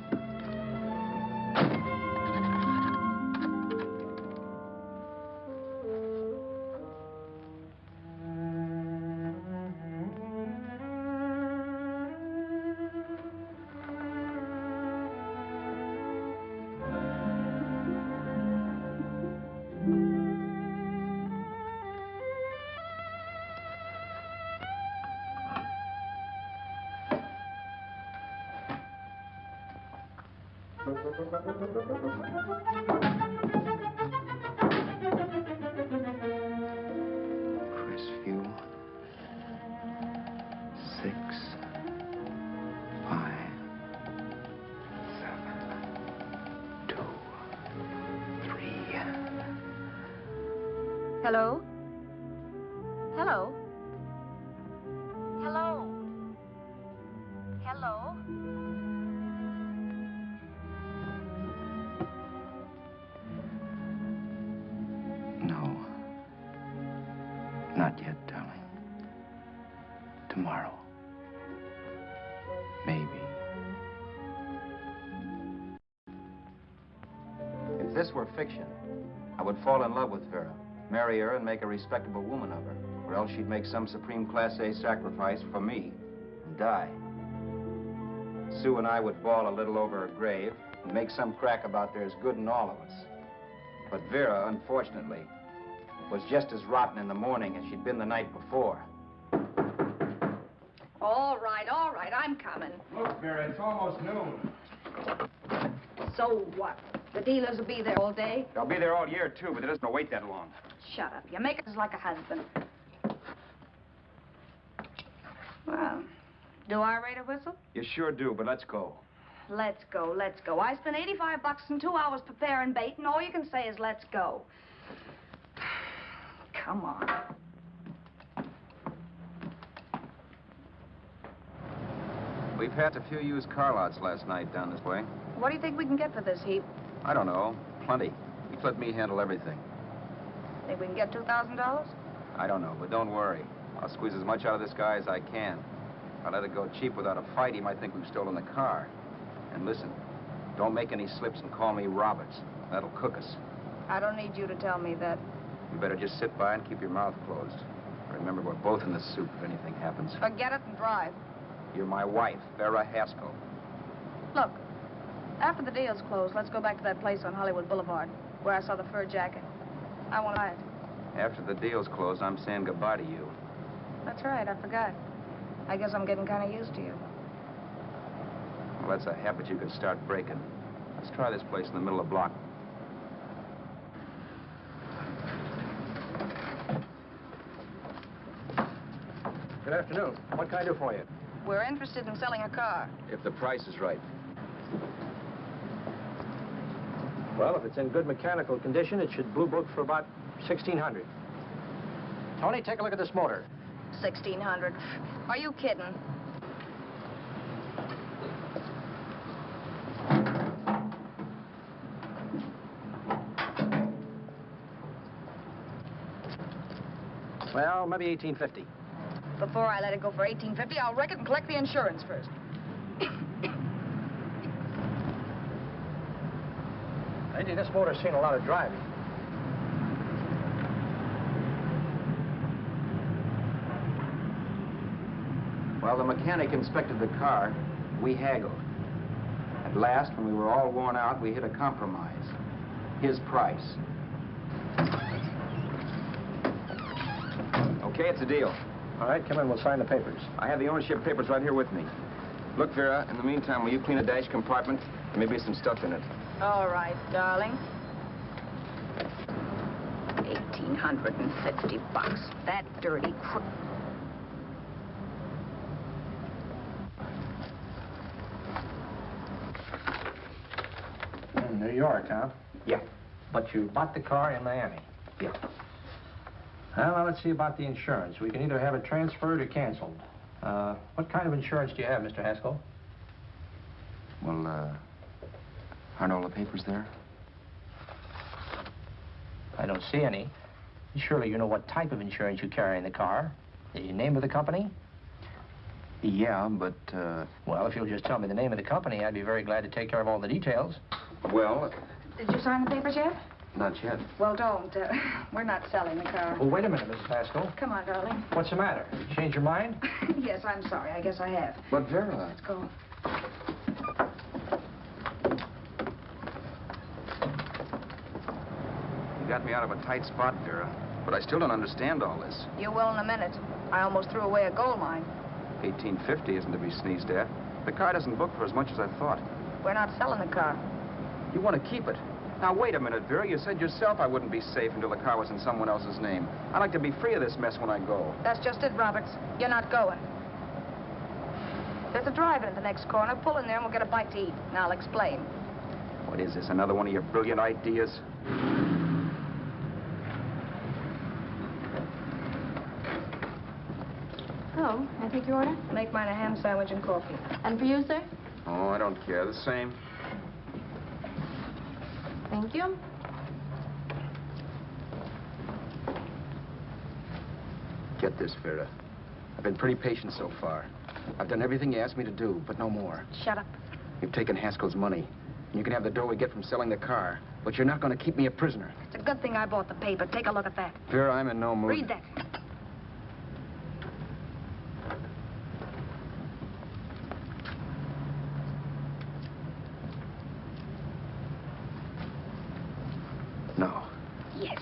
Crestview. 6, 5, 7, 2, 3. Hello? Hello? Hello? Hello? No. Not yet, darling. Tomorrow. Maybe. If this were fiction, I would fall in love with Vera, marry her, and make a respectable woman of her. Or else she'd make some supreme Class A sacrifice for me and die. Sue and I would bawl a little over her grave and make some crack about there's good in all of us. But Vera, unfortunately, was just as rotten in the morning as she'd been the night before. All right, I'm coming. Look, Vera, it's almost noon. So what? The dealers will be there all day? They'll be there all year, too, but it doesn't wait that long. Shut up. You make us like a husband. Well, do I rate a whistle? You sure do, but let's go. Let's go, let's go. I spent $85 and 2 hours preparing bait, and all you can say is let's go. Come on. We passed a few used car lots last night down this way. What do you think we can get for this heap? I don't know. Plenty. You let me handle everything. Think we can get $2,000? I don't know, but don't worry. I'll squeeze as much out of this guy as I can. If I let it go cheap without a fight, he might think we've stolen the car. And listen, don't make any slips and call me Roberts. That'll cook us. I don't need you to tell me that. You better just sit by and keep your mouth closed. Remember, we're both in the soup if anything happens. Forget it and drive. You're my wife, Vera Haskell. Look, after the deal's closed, let's go back to that place on Hollywood Boulevard where I saw the fur jacket. I want to buy it. After the deal's closed, I'm saying goodbye to you. That's right, I forgot. I guess I'm getting kind of used to you. Well, that's a habit you could start breaking. Let's try this place in the middle of the block. Good afternoon. What can I do for you? We're interested in selling a car. If the price is right. Well, if it's in good mechanical condition, it should blue book for about $1,600. Tony, take a look at this motor. 1,600. Are you kidding? Well, maybe 1850. Before I let it go for 1850, I'll wreck it and collect the insurance first. Lady, this motor's seen a lot of driving. While the mechanic inspected the car, we haggled. At last, when we were all worn out, we hit a compromise. His price. Okay, it's a deal. All right, come in, we'll sign the papers. I have the ownership papers right here with me. Look, Vera, in the meantime, will you clean the dash compartment? There may be some stuff in it. All right, darling. $1,850. That dirty crook. In New York, huh? Yeah. But you bought the car in Miami. Yeah. Well, now let's see about the insurance. We can either have it transferred or canceled. What kind of insurance do you have, Mr. Haskell? Well, aren't all the papers there? I don't see any. Surely you know what type of insurance you carry in the car. The name of the company? Yeah, but, Well, if you'll just tell me the name of the company, I'd be very glad to take care of all the details. well, Did you sign the papers yet? not yet. Well, don't. We're not selling the car. Well, wait a minute, Mrs. Haskell. Come on, darling. What's the matter? You changed your mind? Yes, I'm sorry. I guess I have. But, Vera... Let's go. You got me out of a tight spot, Vera. But I still don't understand all this. You will in a minute. I almost threw away a gold mine. 1850 isn't to be sneezed at. The car doesn't book for as much as I thought. We're not selling the car. You want to keep it. Now, wait a minute, Vera. You said yourself I wouldn't be safe until the car was in someone else's name. I'd like to be free of this mess when I go. That's just it, Roberts. You're not going. There's a drive-in at the next corner. Pull in there and we'll get a bite to eat. And I'll explain. What is this, another one of your brilliant ideas? Oh, I take your order? Make mine a ham sandwich and coffee. And for you, sir? Oh, I don't care. The same. Thank you. Get this, Vera. I've been pretty patient so far. I've done everything you asked me to do, but no more. Shut up. You've taken Haskell's money. And you can have the dough we get from selling the car. But you're not going to keep me a prisoner. It's a good thing I bought the paper. Take a look at that. Vera, I'm in no mood. Read that. No. Yes.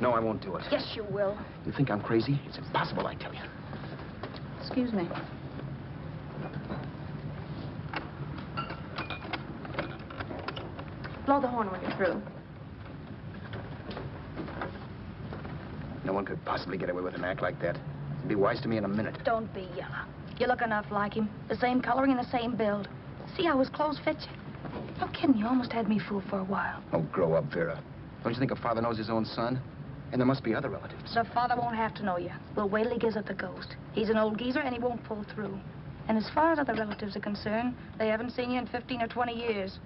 No, I won't do it. Yes, you will. You think I'm crazy? It's impossible, I tell you. Excuse me. Blow the horn when you're through. No one could possibly get away with an act like that. It'd be wise to me in a minute. Don't be yellow. You look enough like him. The same coloring and the same build. See how his clothes fit you? No kidding, you almost had me fooled for a while. Oh, grow up, Vera. Don't you think a father knows his own son? And there must be other relatives. The father won't have to know you. We'll wait till he gives up the ghost. He's an old geezer and he won't pull through. And as far as other relatives are concerned, they haven't seen you in 15 or 20 years.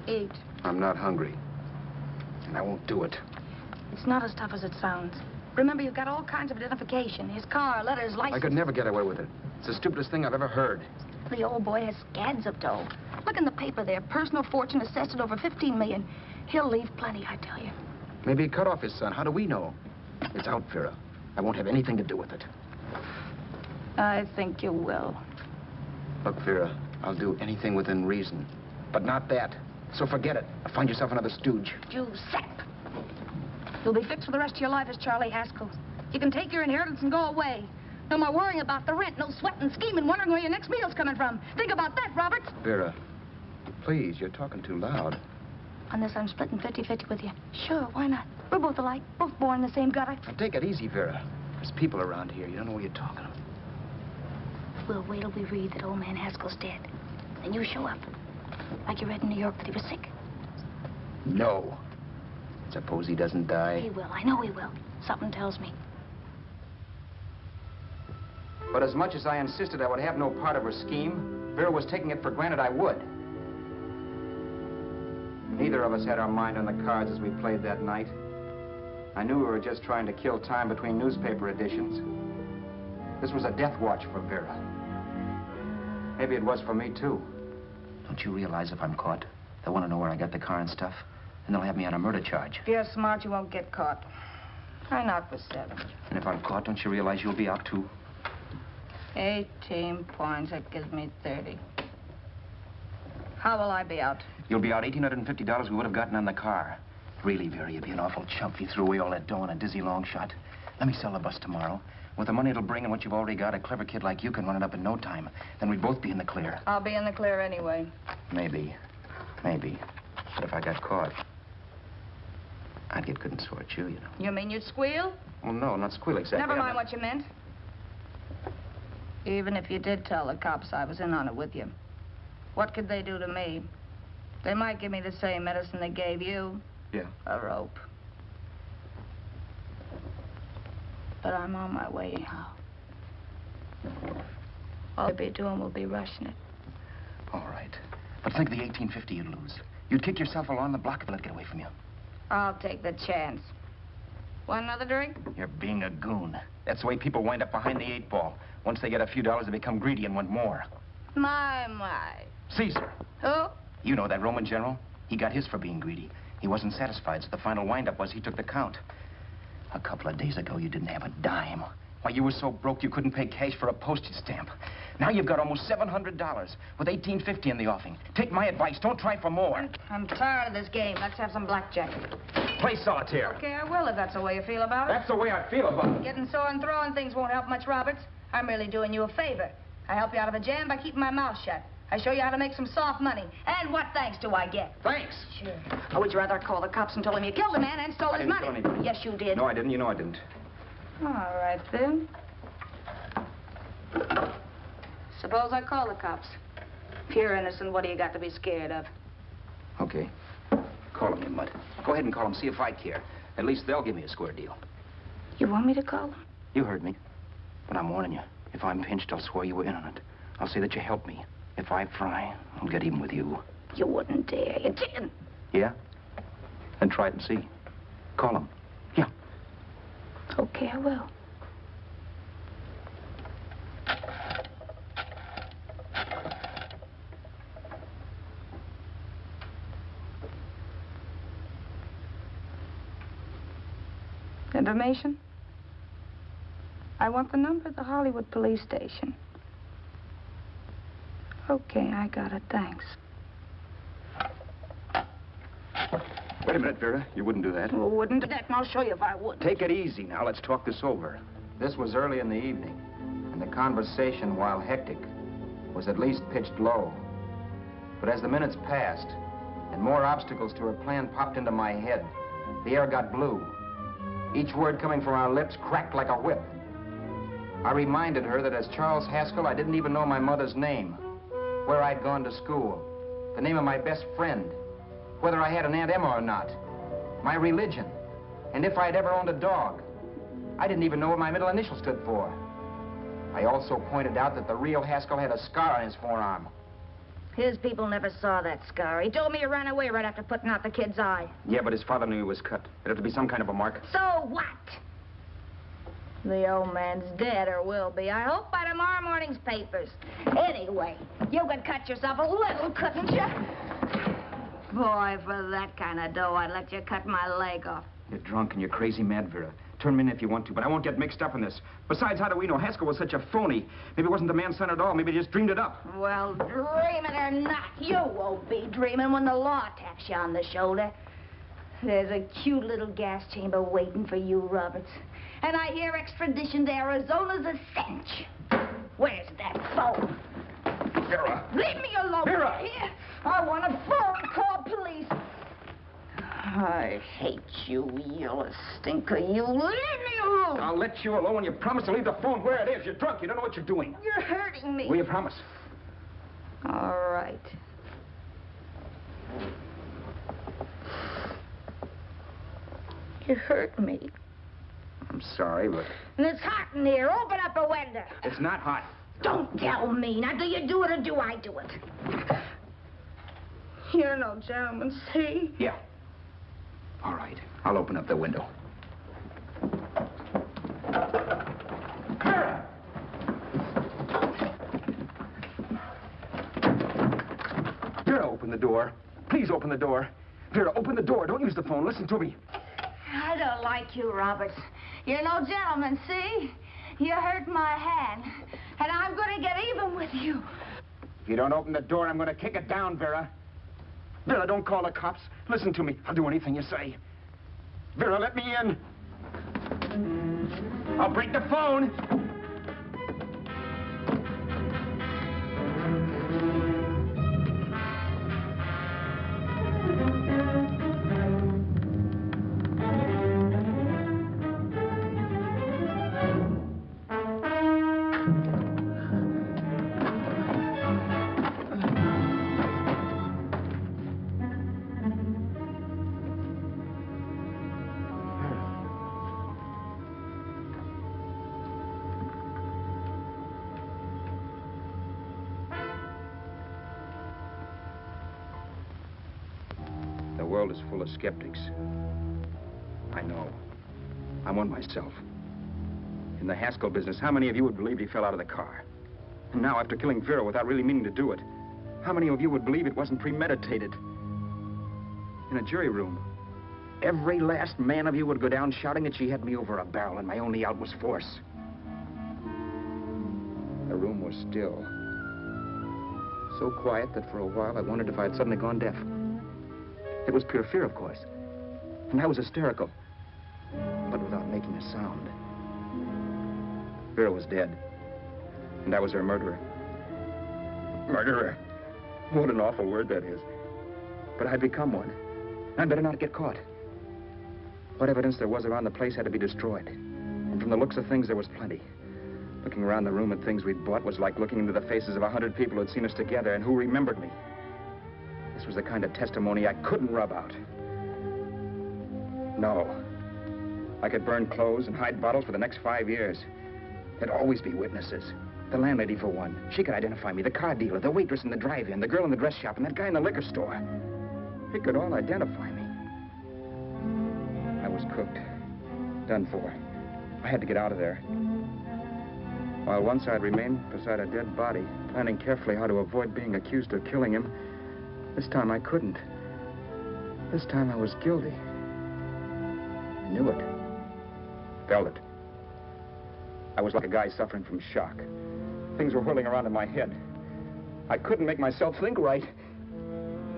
Eat. I'm not hungry. And I won't do it. It's not as tough as it sounds. Remember, you've got all kinds of identification. His car, letters, license. I could never get away with it. It's the stupidest thing I've ever heard. The old boy has scads of dough. Look in the paper there. Personal fortune assessed at over $15 million. He'll leave plenty, I tell you. Maybe he cut off his son. How do we know? It's out, Vera. I won't have anything to do with it. I think you will. Look, Vera, I'll do anything within reason. But not that. So forget it. Find yourself another stooge. You sap. You'll be fixed for the rest of your life as Charlie Haskell. You can take your inheritance and go away. No more worrying about the rent, no sweating, scheming, wondering where your next meal's coming from. Think about that, Roberts. Vera, please, you're talking too loud. On this, I'm splitting 50-50 with you. Sure, why not? We're both alike, both born in the same gutter. Now, take it easy, Vera. There's people around here. You don't know what you're talking about. We'll wait till we read that old man Haskell's dead. Then you show up. Like you read in New York that he was sick. No. Suppose he doesn't die. He will. I know he will. Something tells me. But as much as I insisted I would have no part of her scheme, Vera was taking it for granted I would. Neither of us had our mind on the cards as we played that night. I knew we were just trying to kill time between newspaper editions. This was a death watch for Vera. Maybe it was for me, too. Don't you realize if I'm caught, they'll want to know where I got the car and stuff, and they'll have me on a murder charge. If you're smart, you won't get caught. Try not for 7. And if I'm caught, don't you realize you'll be out, too? 18 points, that gives me 30. How will I be out? You'll be out $1,850 we would have gotten on the car. Really, Vera, you'd be an awful chump if you threw away all that dough on a dizzy long shot. Let me sell the bus tomorrow. With the money it'll bring and what you've already got, a clever kid like you can run it up in no time. Then we'd both be in the clear. I'll be in the clear anyway. Maybe. Maybe. But if I got caught, I'd get good and sore at you, you know. You mean you'd squeal? Well, no, not squeal exactly. Never mind what you meant. Even if you did tell the cops I was in on it with you, what could they do to me? They might give me the same medicine they gave you. Yeah. A rope. But I'm on my way now. All I'll be doing will be rushing it. All right. But think of the $1,850 you'd lose. You'd kick yourself along the block if it let get away from you. I'll take the chance. Want another drink? You're being a goon. That's the way people wind up behind the 8 ball. Once they get a few dollars, they become greedy and want more. My. Caesar. Who? You know that Roman general? He got his for being greedy. He wasn't satisfied, so the final wind-up was he took the count. A couple of days ago, you didn't have a dime. Why, you were so broke you couldn't pay cash for a postage stamp. Now you've got almost $700 with $1,850 in the offing. Take my advice. Don't try for more. I'm tired of this game. Let's have some blackjack. Play solitaire. Okay, I will if that's the way you feel about it. That's the way I feel about it. Getting sore and throwing things won't help much, Roberts. I'm really doing you a favor. I help you out of a jam by keeping my mouth shut. I show you how to make some soft money. And what thanks do I get? Thanks. Sure. Or would you rather call the cops and tell them you killed the man and stole his money? I didn't kill anybody. Yes, you did. No, I didn't. You know I didn't. All right, then. Suppose I call the cops. If you're innocent, what do you got to be scared of? Okay. Call them, you mutt. Go ahead and call them, see if I care. At least they'll give me a square deal. You want me to call them? You heard me. But I'm warning you. If I'm pinched, I'll swear you were in on it. I'll say that you helped me. If I fry, I'll get even with you. You wouldn't dare. You didn't. Yeah? Then try it and see. Call them. Yeah. Okay, I will. Information? I want the number of the Hollywood police station. Okay, I got it. Thanks. Wait a minute, Vera. You wouldn't do that. Well, wouldn't do that, and I'll show you if I would. Take it easy now. Let's talk this over. This was early in the evening, and the conversation, while hectic, was at least pitched low. But as the minutes passed, and more obstacles to her plan popped into my head, the air got blue. Each word coming from our lips cracked like a whip. I reminded her that as Charles Haskell, I didn't even know my mother's name, where I'd gone to school, the name of my best friend, whether I had an Aunt Emma or not, my religion, and if I'd ever owned a dog. I didn't even know what my middle initial stood for. I also pointed out that the real Haskell had a scar on his forearm. His people never saw that scar. He told me he ran away right after putting out the kid's eye. Yeah, but his father knew he was cut. It had to be some kind of a mark. So what? The old man's dead, or will be. I hope by tomorrow morning's papers. Anyway, you could cut yourself a little, couldn't you? Boy, for that kind of dough, I'd let you cut my leg off. You're drunk and you're crazy mad, Vera. Turn me in if you want to, but I won't get mixed up in this. Besides, how do we know Haskell was such a phony? Maybe it wasn't the man's son at all. Maybe he just dreamed it up. Well, dreaming or not, you won't be dreaming when the law taps you on the shoulder. There's a cute little gas chamber waiting for you, Roberts. And I hear extradition to Arizona's a cinch. Where's that phone? Vera! Leave me alone. Vera! Here. I want a phone call, please. I hate you yellow stinker. You leave me alone. I'll let you alone when you promise to leave the phone where it is. You're drunk. You don't know what you're doing. You're hurting me. Will you promise? All right. You hurt me. I'm sorry, but... And it's hot in here. Open up a window. It's not hot. Don't tell me. Now, do you do it or do I do it? You're no gentleman, see? Yeah. All right. I'll open up the window. the door. Please open the door. Vera, open the door. Don't use the phone. Listen to me. I don't like you, Roberts. You're no gentleman, see? You hurt my hand, and I'm going to get even with you. If you don't open the door, I'm going to kick it down, Vera. Vera, don't call the cops. Listen to me. I'll do anything you say. Vera, let me in. I'll break the phone. The world is full of skeptics. I know. I'm one myself. In the Haskell business, how many of you would believe he fell out of the car? And now, after killing Vera without really meaning to do it, how many of you would believe it wasn't premeditated? In a jury room, every last man of you would go down shouting that she had me over a barrel and my only out was force. The room was still. So quiet that for a while I wondered if I had suddenly gone deaf. It was pure fear, of course. And I was hysterical, but without making a sound. Vera was dead, and I was her murderer. Murderer? What an awful word that is. But I'd become one. I'd better not get caught. What evidence there was around the place had to be destroyed. And from the looks of things, there was plenty. Looking around the room at things we'd bought was like looking into the faces of 100 people who'd seen us together and who remembered me. This was the kind of testimony I couldn't rub out. No. I could burn clothes and hide bottles for the next 5 years. There'd always be witnesses. The landlady, for one. She could identify me. The car dealer, the waitress in the drive-in, the girl in the dress shop, and that guy in the liquor store. They could all identify me. I was cooked. Done for. I had to get out of there. While once I'd remained beside a dead body, planning carefully how to avoid being accused of killing him, this time I couldn't. This time I was guilty. I knew it. Felt it. I was like a guy suffering from shock. Things were whirling around in my head. I couldn't make myself think right.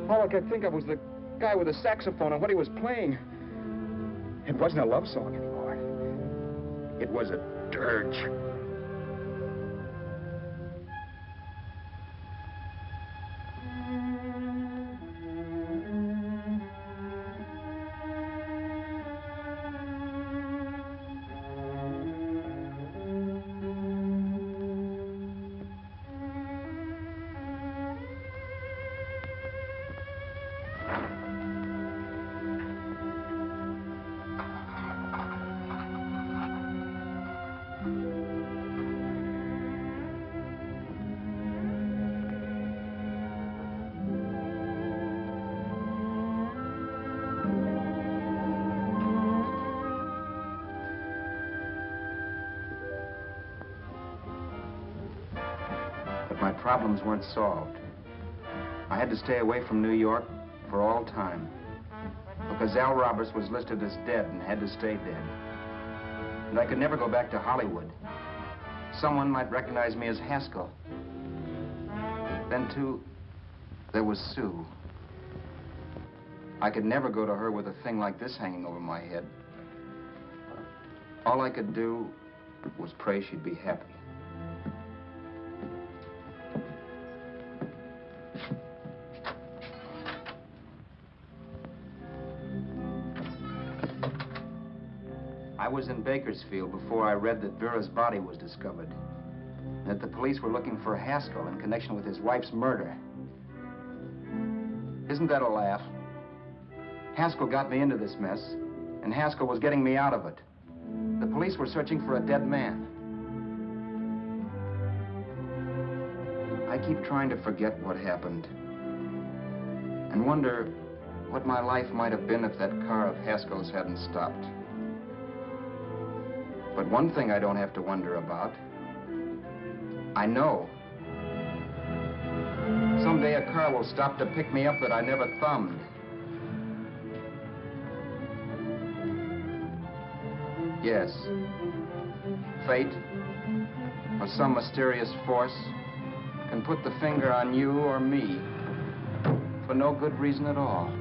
All I could think of was the guy with the saxophone and what he was playing. It wasn't a love song anymore. It was a dirge. My problems weren't solved. I had to stay away from New York for all time because Al Roberts was listed as dead and had to stay dead. And I could never go back to Hollywood. Someone might recognize me as Haskell. Then, too, there was Sue. I could never go to her with a thing like this hanging over my head. All I could do was pray she'd be happy. I was in Bakersfield before I read that Vera's body was discovered, and that the police were looking for Haskell in connection with his wife's murder. Isn't that a laugh? Haskell got me into this mess, and Haskell was getting me out of it. The police were searching for a dead man. I keep trying to forget what happened, and wonder what my life might have been if that car of Haskell's hadn't stopped. But one thing I don't have to wonder about. I know. Someday a car will stop to pick me up that I never thumbed. Yes. Fate, or some mysterious force, can put the finger on you or me for no good reason at all.